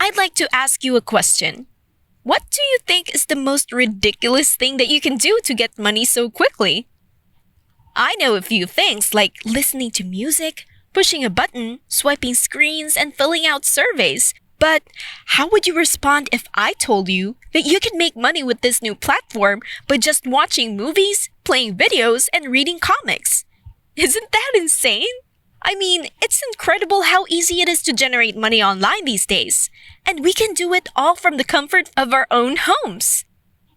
I'd like to ask you a question. What do you think is the most ridiculous thing that you can do to get money so quickly? I know a few things like listening to music, pushing a button, swiping screens, and filling out surveys. But how would you respond if I told you that you can make money with this new platform by just watching movies, playing videos, and reading comics? Isn't that insane? I mean, it's incredible how easy it is to generate money online these days. And we can do it all from the comfort of our own homes.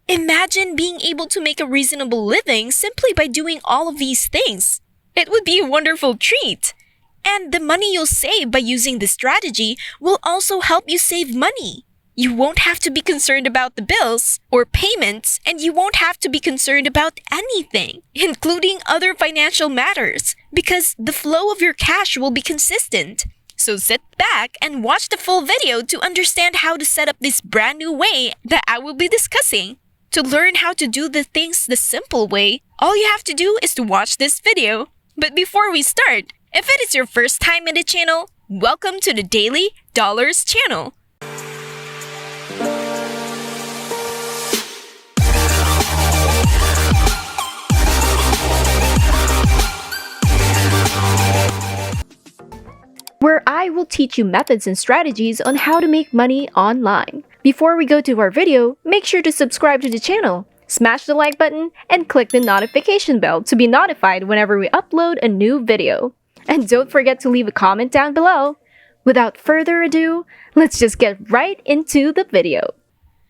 Imagine being able to make a reasonable living simply by doing all of these things. It would be a wonderful treat. And the money you'll save by using this strategy will also help you save money. You won't have to be concerned about the bills or payments, and you won't have to be concerned about anything, including other financial matters, because the flow of your cash will be consistent. So sit back and watch the full video to understand how to set up this brand new way that I will be discussing. To learn how to do the things the simple way, all you have to do is to watch this video. But before we start, if it is your first time in the channel, welcome to the Daily Dollars channel. Where I will teach you methods and strategies on how to make money online. Before we go to our video, make sure to subscribe to the channel, smash the like button, and click the notification bell to be notified whenever we upload a new video. And don't forget to leave a comment down below. Without further ado, let's just get right into the video.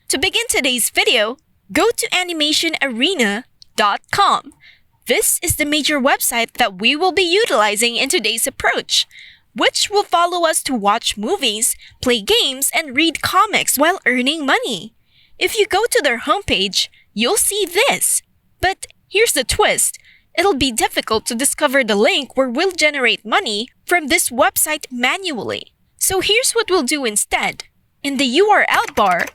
To begin today's video, go to animationarena.com. This is the major website that we will be utilizing in today's approach, which will follow us to watch movies, play games, and read comics while earning money. If you go to their homepage, you'll see this. But here's the twist. It'll be difficult to discover the link where we'll generate money from this website manually. So here's what we'll do instead. In the URL bar,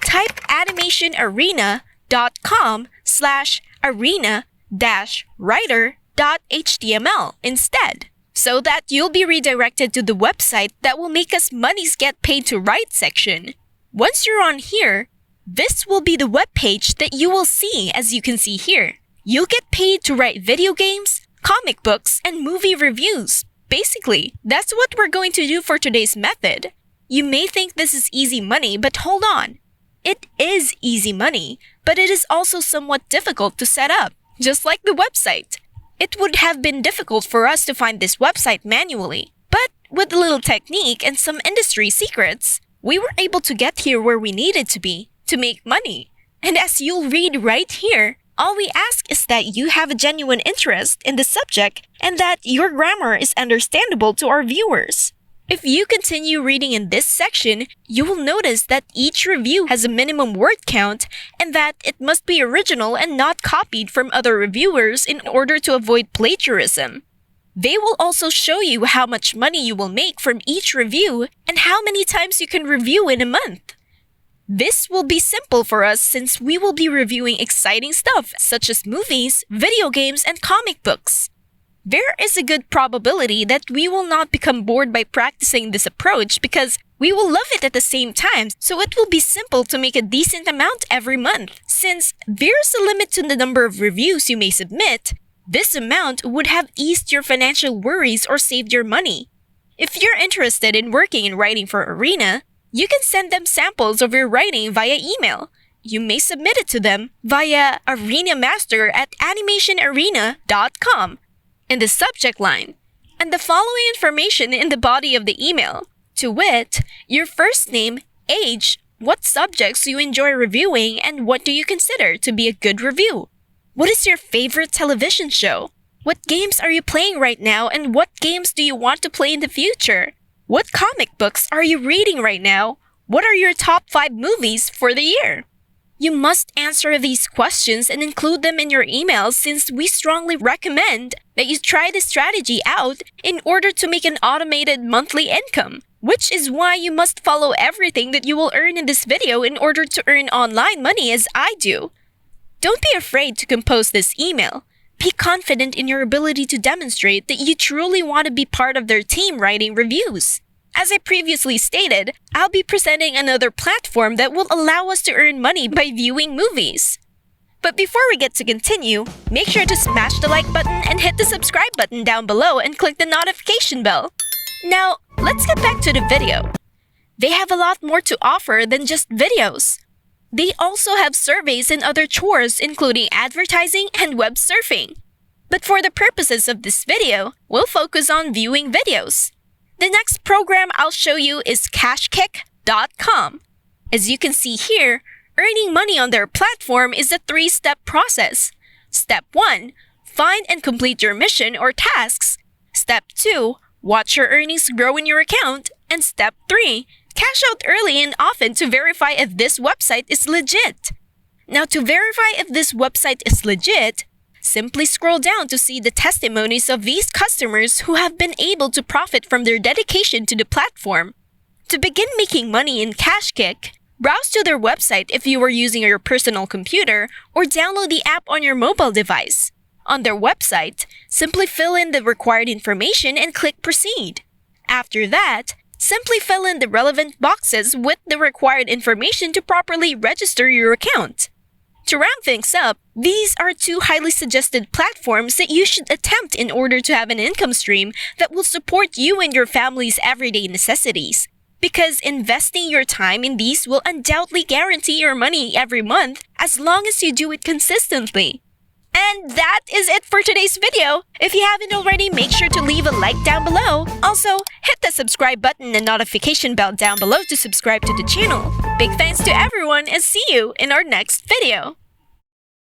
type animationarena.com/arena-writer.html instead, so that you'll be redirected to the website that will make us monies get paid to write section. Once you're on here, this will be the web page that you will see. As you can see here, you'll get paid to write video games, comic books, and movie reviews. Basically, that's what we're going to do for today's method. You may think this is easy money, but hold on. It is easy money, but it is also somewhat difficult to set up, just like the website. It would have been difficult for us to find this website manually, but with a little technique and some industry secrets, we were able to get here where we needed to be to make money. And as you'll read right here, all we ask is that you have a genuine interest in the subject and that your grammar is understandable to our viewers. If you continue reading in this section, you will notice that each review has a minimum word count and that it must be original and not copied from other reviewers in order to avoid plagiarism. They will also show you how much money you will make from each review and how many times you can review in a month. This will be simple for us since we will be reviewing exciting stuff such as movies, video games, and comic books. There is a good probability that we will not become bored by practicing this approach because we will love it at the same time, so it will be simple to make a decent amount every month. Since there's a limit to the number of reviews you may submit, this amount would have eased your financial worries or saved your money. If you're interested in working and writing for Arena, you can send them samples of your writing via email. You may submit it to them via arenamaster@animationarena.com. in the subject line, and the following information in the body of the email, to wit, your first name, age, what subjects you enjoy reviewing, and what do you consider to be a good review. What is your favorite television show? What games are you playing right now, and what games do you want to play in the future? What comic books are you reading right now? What are your top 5 movies for the year? You must answer these questions and include them in your emails since we strongly recommend that you try this strategy out in order to make an automated monthly income, which is why you must follow everything that you will earn in this video in order to earn online money as I do. Don't be afraid to compose this email. Be confident in your ability to demonstrate that you truly want to be part of their team writing reviews. As I previously stated, I'll be presenting another platform that will allow us to earn money by viewing movies. But before we get to continue, make sure to smash the like button and hit the subscribe button down below and click the notification bell. Now, let's get back to the video. They have a lot more to offer than just videos. They also have surveys and other chores including advertising and web surfing. But for the purposes of this video, we'll focus on viewing videos. The next program I'll show you is Cashkick.com. As you can see here, earning money on their platform is a 3-step process. Step 1, find and complete your mission or tasks. Step 2, watch your earnings grow in your account. And Step 3, cash out early and often to verify if this website is legit. Now, to verify if this website is legit, simply scroll down to see the testimonies of these customers who have been able to profit from their dedication to the platform. To begin making money in Cashkick, browse to their website if you are using your personal computer or download the app on your mobile device. On their website, simply fill in the required information and click Proceed. After that, simply fill in the relevant boxes with the required information to properly register your account. To round things up, these are 2 highly suggested platforms that you should attempt in order to have an income stream that will support you and your family's everyday necessities. Because investing your time in these will undoubtedly guarantee your money every month as long as you do it consistently. And that is it for today's video. If you haven't already, make sure to leave a like down below. Also, hit the subscribe button and notification bell down below to subscribe to the channel. Big thanks to everyone and see you in our next video.